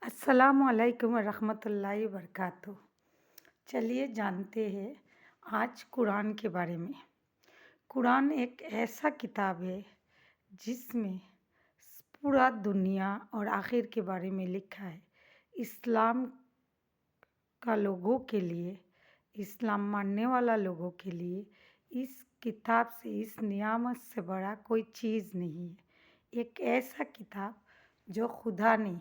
अस्सलामुअलैकुम वरहमतुल्लाहि वबरकातुह। चलिए जानते हैं आज कुरान के बारे में। कुरान एक ऐसा किताब है जिसमें पूरा दुनिया और आखिर के बारे में लिखा है। इस्लाम का लोगों के लिए, इस्लाम मानने वाला लोगों के लिए इस किताब से, इस नियामत से बड़ा कोई चीज़ नहीं है। एक ऐसा किताब जो खुदा ने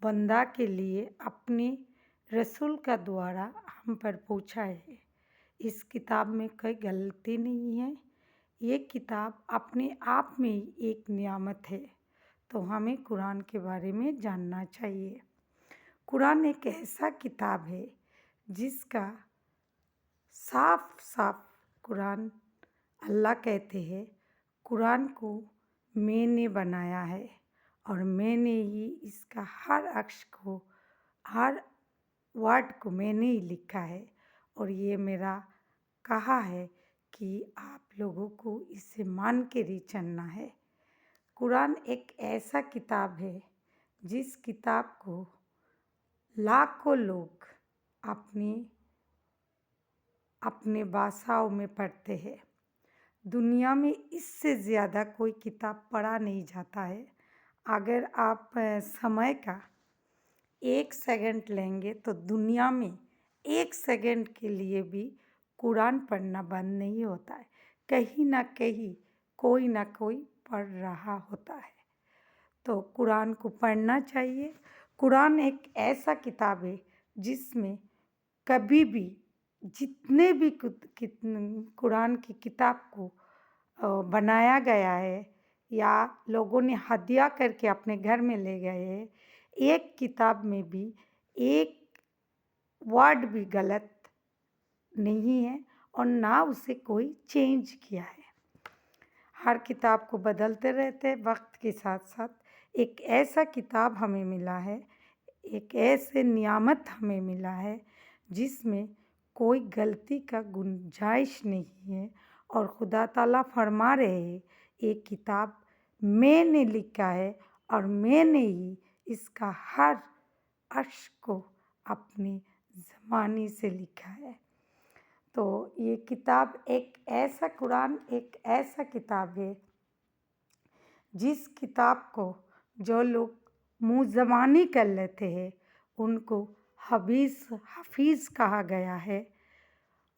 बंदा के लिए अपने रसूल का द्वारा हम पर पहुँचा है। इस किताब में कोई गलती नहीं है। ये किताब अपने आप में ही एक नियामत है, तो हमें कुरान के बारे में जानना चाहिए। कुरान एक ऐसा किताब है जिसका साफ साफ कुरान अल्लाह कहते हैं, कुरान को मैंने बनाया है और मैंने ही इसका हर अक्ष को, हर वर्ड को मैंने ही लिखा है और ये मेरा कहा है कि आप लोगों को इसे मान के ही चलना है। कुरान एक ऐसा किताब है जिस किताब को लाखों लोग अपनी अपने भाषाओं में पढ़ते हैं। दुनिया में इससे ज़्यादा कोई किताब पढ़ा नहीं जाता है। अगर आप समय का 1 सेकंड लेंगे तो दुनिया में 1 सेकंड के लिए भी कुरान पढ़ना बंद नहीं होता है। कहीं ना कहीं कोई ना कोई पढ़ रहा होता है, तो कुरान को पढ़ना चाहिए। कुरान एक ऐसा किताब है जिसमें कभी भी जितने भी कुरान की किताब को बनाया गया है या लोगों ने हदिया करके अपने घर में ले गए हैं, एक किताब में भी एक वर्ड भी गलत नहीं है और ना उसे कोई चेंज किया है। हर किताब को बदलते रहते हैं वक्त के साथ साथ। एक ऐसा किताब हमें मिला है, एक ऐसे नियामत हमें मिला है जिसमें कोई गलती का गुंजाइश नहीं है और खुदा ताला फरमा रहे हैं, ये किताब मैंने लिखा है और मैंने ही इसका हर अक्ष को अपनी ज़बानी से लिखा है। तो ये किताब एक ऐसा, कुरान एक ऐसा किताब है जिस किताब को जो लोग मुँह ज़बानी कर लेते हैं उनको हफीज़ कहा गया है।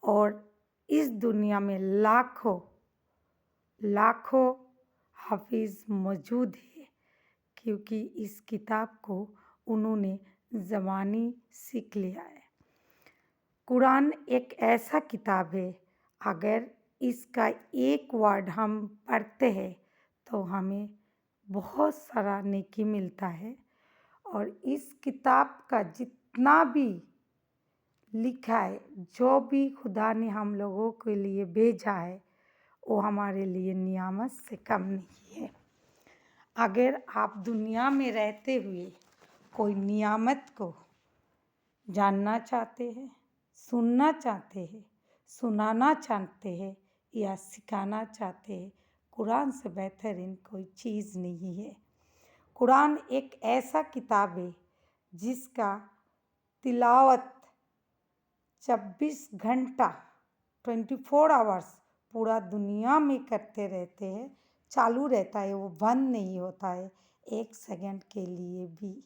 और इस दुनिया में लाखों लाखों हाफिज़ मौजूद है, क्योंकि इस किताब को उन्होंने ज़बानी सीख लिया है। कुरान एक ऐसा किताब है, अगर इसका एक वर्ड हम पढ़ते हैं तो हमें बहुत सारा नेकी मिलता है। और इस किताब का जितना भी लिखा है, जो भी खुदा ने हम लोगों के लिए भेजा है, वो हमारे लिए नियामत से कम नहीं है। अगर आप दुनिया में रहते हुए कोई नियामत को जानना चाहते हैं, सुनना चाहते हैं, सुनाना चाहते हैं या सिखाना चाहते हैं, कुरान से बेहतरीन कोई चीज़ नहीं है। कुरान एक ऐसा किताब है जिसका तिलावत 24 घंटा 24 आवर्स पूरा दुनिया में करते रहते हैं, चालू रहता है, वो बंद नहीं होता है 1 सेकंड के लिए भी।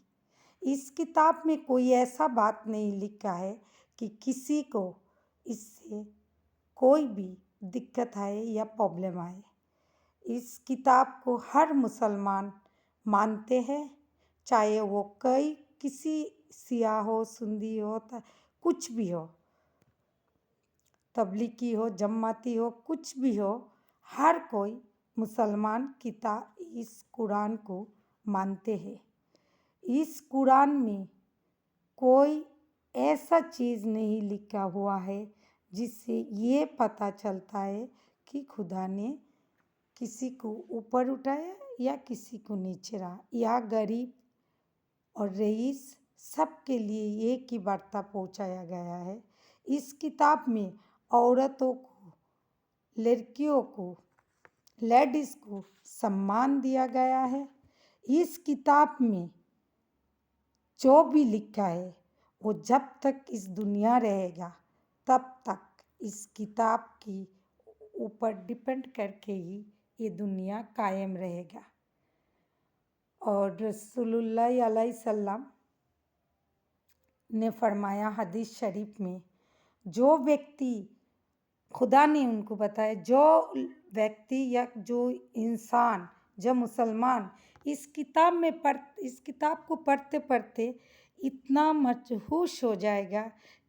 इस किताब में कोई ऐसा बात नहीं लिखा है कि किसी को इससे कोई भी दिक्कत आए या प्रॉब्लम आए। इस किताब को हर मुसलमान मानते हैं, चाहे वो किसी सिया हो, सुन्नी हो, कुछ भी हो, तबलीगी हो, जमाती हो, कुछ भी हो, हर कोई मुसलमान इस कुरान को मानते हैं। इस कुरान में कोई ऐसा चीज़ नहीं लिखा हुआ है जिससे ये पता चलता है कि खुदा ने किसी को ऊपर उठाया या किसी को नीचे रहा, या गरीब और रईस सबके लिए एक ही वार्ता पहुंचाया गया है। इस किताब में औरतों को, लड़कियों को, लेडीज़ को सम्मान दिया गया है। इस किताब में जो भी लिखा है वो जब तक इस दुनिया रहेगा तब तक इस किताब की ऊपर डिपेंड करके ही ये दुनिया कायम रहेगा। और रसूलुल्लाह अलैहिस्सलाम ने फरमाया हदीस शरीफ में, जो व्यक्ति, खुदा ने उनको बताया, जो व्यक्ति या जो इंसान, जो मुसलमान इस किताब को पढ़ते पढ़ते इतना मदहोश हो जाएगा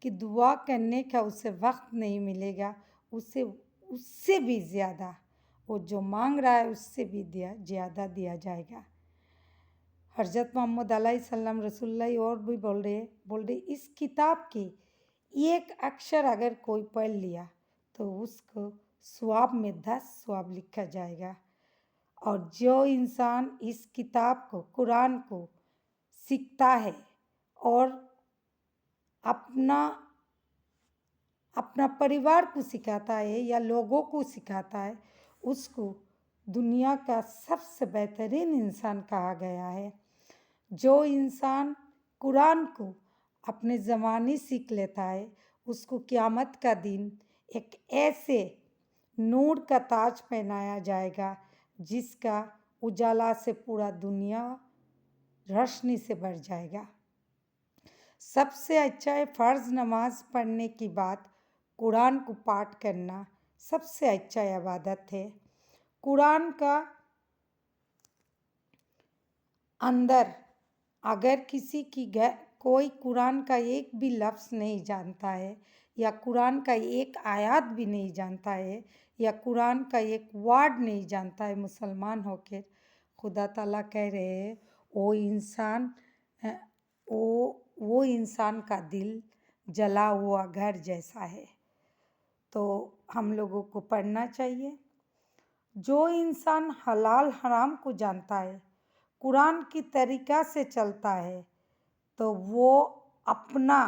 कि दुआ करने का उसे वक्त नहीं मिलेगा, उसे उससे भी ज़्यादा वो जो मांग रहा है उससे भी ज़्यादा दिया जाएगा। हज़रत मोहम्मद अलैहिस्सलाम रसूलुल्लाह और भी बोल रहे इस किताब की एक अक्षर अगर कोई पढ़ लिया तो उसको सवाब में 10 सवाब लिखा जाएगा। और जो इंसान इस किताब को, कुरान को सीखता है और अपना परिवार को सिखाता है या लोगों को सिखाता है, उसको दुनिया का सबसे बेहतरीन इंसान कहा गया है। जो इंसान कुरान को अपने ज़बानी सीख लेता है, उसको क़यामत का दिन एक ऐसे नूर का ताज पहनाया जाएगा जिसका उजाला से पूरा दुनिया रोशनी से भर जाएगा। सबसे अच्छा है फ़र्ज़ नमाज पढ़ने के बाद कुरान को पाठ करना, सबसे अच्छा इबादत है। कुरान का अंदर अगर किसी की कोई कुरान का एक भी लफ्ज़ नहीं जानता है या कुरान का एक आयत भी नहीं जानता है या कुरान का एक वर्ड नहीं जानता है मुसलमान होकर, खुदा ताला कह रहे हैं वो इंसान का दिल जला हुआ घर जैसा है। तो हम लोगों को पढ़ना चाहिए। जो इंसान हलाल हराम को जानता है, कुरान की तरीक़ा से चलता है, तो वो अपना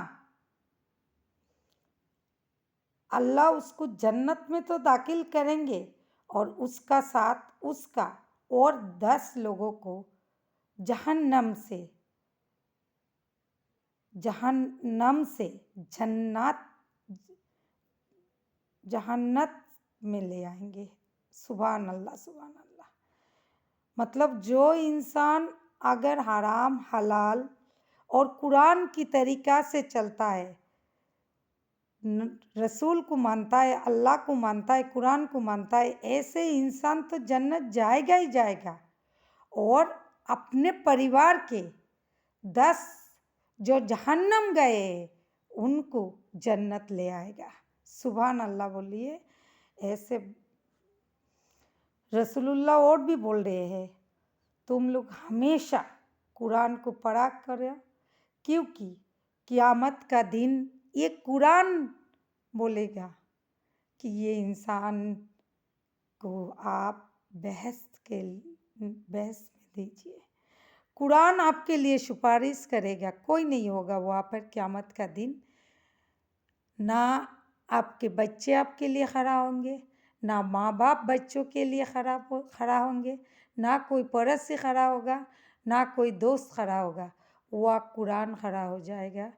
अल्लाह उसको जन्नत में तो दाखिल करेंगे और उसका साथ उसका और 10 लोगों को जहन्नम से जन्नत में ले आएंगे। सुभान अल्लाह, सुभान अल्लाह। मतलब जो इंसान अगर हराम हलाल और कुरान की तरीक़ा से चलता है, रसूल को मानता है, अल्लाह को मानता है, कुरान को मानता है, ऐसे इंसान तो जन्नत जाएगा ही जाएगा और अपने परिवार के 10 जो जहन्नम गए उनको जन्नत ले आएगा। सुभान अल्लाह बोलिए। ऐसे रसूलुल्लाह और भी बोल रहे हैं, तुम लोग हमेशा कुरान को पढ़ा करो, क्योंकि क़यामत का दिन ये कुरान बोलेगा कि ये इंसान को आप बहस में दीजिए। कुरान आपके लिए सिफारिश करेगा, कोई नहीं होगा वहाँ पर क़यामत का दिन। ना आपके बच्चे आपके लिए खड़ा होंगे, ना माँ बाप बच्चों के लिए खड़ा होंगे, ना कोई पड़ोसी खड़ा होगा, ना कोई दोस्त खड़ा होगा। वह कुरान खड़ा हो जाएगा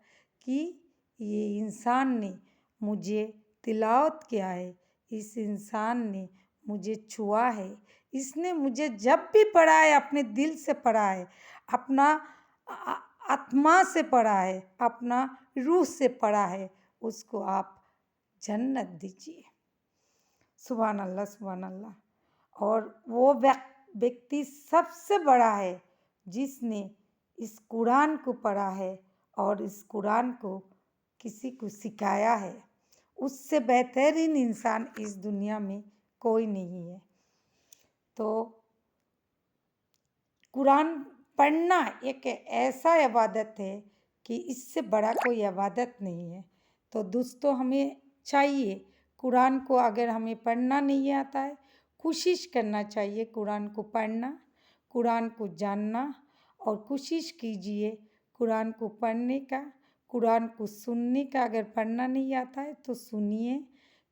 कि ये इंसान ने मुझे तिलावत किया है, इस इंसान ने मुझे छुआ है, इसने मुझे जब भी पढ़ा है अपने दिल से पढ़ा है, अपना आत्मा से पढ़ा है, अपना रूह से पढ़ा है, उसको आप जन्नत दीजिए। सुभान अल्लाह, सुभान अल्लाह। और वो व्यक्ति सबसे बड़ा है जिसने इस कुरान को पढ़ा है और इस कुरान को किसी को सिखाया है। उससे बेहतरीन इंसान इस दुनिया में कोई नहीं है। तो कुरान पढ़ना एक ऐसा इबादत है कि इससे बड़ा कोई इबादत नहीं है। तो दोस्तों, हमें चाहिए कुरान को, अगर हमें पढ़ना नहीं आता है, कोशिश करना चाहिए कुरान को पढ़ना, कुरान को जानना, और कोशिश कीजिए कुरान को पढ़ने का, कुरान को सुनने का। अगर पढ़ना नहीं आता है तो सुनिए।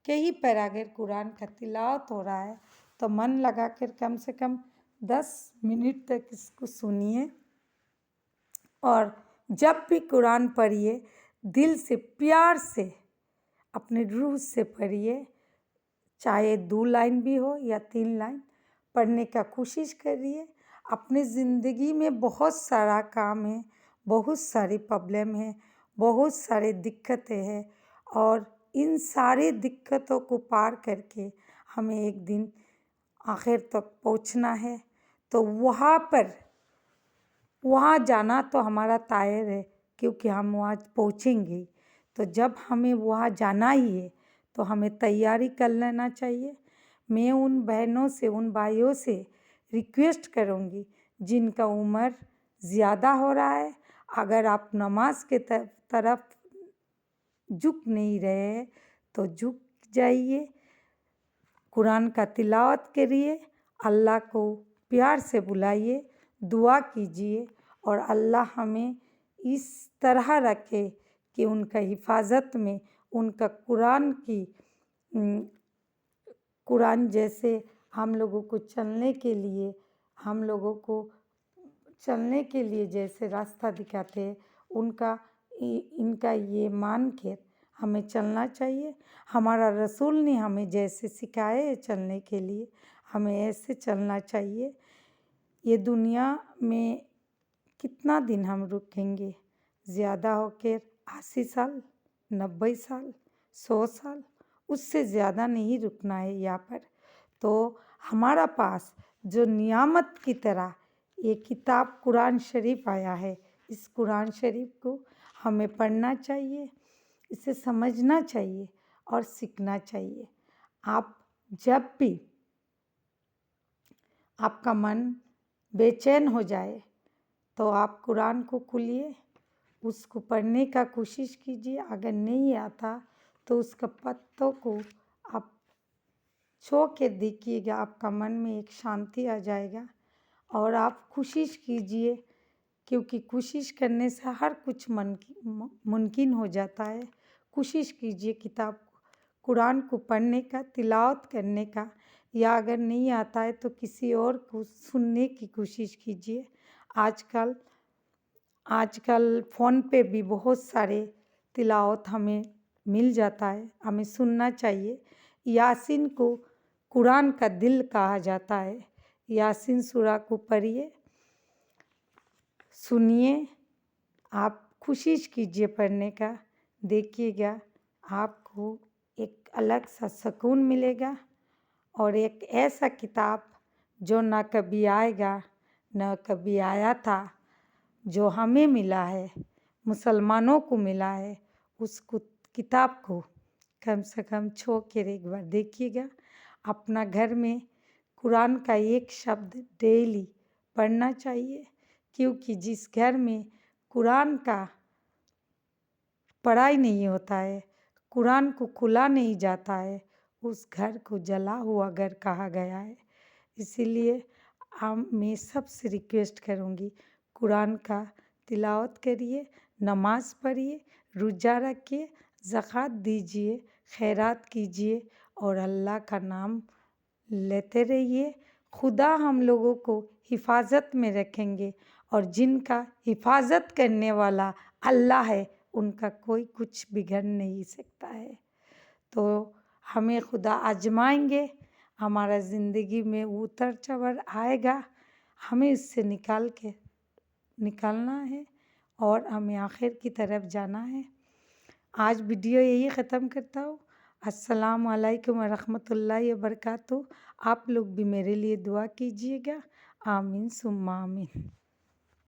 कहीं पर अगर कुरान का तिलावत हो रहा है तो मन लगा कर कम से कम 10 मिनट तक इसको सुनिए और जब भी कुरान पढ़िए दिल से प्यार से अपने रूह से पढ़िए, चाहे 2 लाइन भी हो या 3 लाइन पढ़ने का कोशिश करिए। अपनी ज़िंदगी में बहुत सारा काम है, बहुत सारी प्रॉब्लम है, बहुत सारी दिक्कतें हैं और इन सारी दिक्कतों को पार करके हमें एक दिन आखिर तक पहुंचना है। तो वहाँ जाना तो हमारा तय है, क्योंकि हम वहाँ पहुँचेंगे। तो जब हमें वहाँ जाना ही है तो हमें तैयारी कर लेना चाहिए। मैं उन बहनों से, उन भाइयों से रिक्वेस्ट करूँगी जिनका उम्र ज़्यादा हो रहा है, अगर आप नमाज के तरफ झुक नहीं रहे तो झुक जाइए, कुरान का तिलावत करिए, अल्लाह को प्यार से बुलाइए, दुआ कीजिए और अल्लाह हमें इस तरह रखे कि उनका हिफाजत में उनका कुरान जैसे हम लोगों को चलने के लिए जैसे रास्ता दिखाते हैं, इनका ये मान के हमें चलना चाहिए। हमारा रसूल ने हमें जैसे सिखाए है चलने के लिए, हमें ऐसे चलना चाहिए। ये दुनिया में कितना दिन हम रुकेंगे? ज़्यादा होकर 80 साल, 90 साल, 100 साल, उससे ज़्यादा नहीं रुकना है यहाँ पर। तो हमारा पास जो नियामत की तरह ये किताब कुरान शरीफ आया है, इस कुरान शरीफ को हमें पढ़ना चाहिए, इसे समझना चाहिए और सीखना चाहिए। आप जब भी आपका मन बेचैन हो जाए तो आप कुरान को खोलिए, उसको पढ़ने का कोशिश कीजिए। अगर नहीं आता तो उसका पत्तों को आप छू के देखिएगा, आपका मन में एक शांति आ जाएगा और आप कोशिश कीजिए, क्योंकि कोशिश करने से हर कुछ मुमकिन हो जाता है। कोशिश कीजिए किताब कुरान को पढ़ने का, तिलावत करने का, या अगर नहीं आता है तो किसी और को सुनने की कोशिश कीजिए। आजकल फ़ोन पे भी बहुत सारे तिलावत हमें मिल जाता है, हमें सुनना चाहिए। यासीन को कुरान का दिल कहा जाता है। यासीन सूरा को पढ़िए, सुनिए, आप कोशिश कीजिए पढ़ने का, देखिएगा आपको एक अलग सा सुकून मिलेगा और एक ऐसा किताब जो ना कभी आएगा ना कभी आया था, जो हमें मिला है, मुसलमानों को मिला है, किताब को कम से कम छू कर एक बार देखिएगा। अपना घर में कुरान का एक शब्द डेली पढ़ना चाहिए, क्योंकि जिस घर में कुरान का पढ़ाई नहीं होता है, कुरान को खुला नहीं जाता है, उस घर को जला हुआ घर कहा गया है। इसीलिए मैं सबसे रिक्वेस्ट करूँगी, कुरान का तिलावत करिए, नमाज़ पढ़िए, रोज़ा रखिए, ज़कात दीजिए, खैरात कीजिए और अल्लाह का नाम लेते रहिए। खुदा हम लोगों को हिफाजत में रखेंगे और जिनका हिफाजत करने वाला अल्लाह है, उनका कोई कुछ बिगड़ नहीं सकता है। तो हमें खुदा आजमाएंगे, हमारा ज़िंदगी में उतर चढ़ाव आएगा, हमें इससे निकालना है और हमें आखिर की तरफ जाना है। आज वीडियो यही ख़त्म करता हूँ। अस्सलाम वालेकुम रहमतुल्लाहि व बरकातहू। आप लोग भी मेरे लिए दुआ कीजिएगा। आमीन सुम्मा आमीन।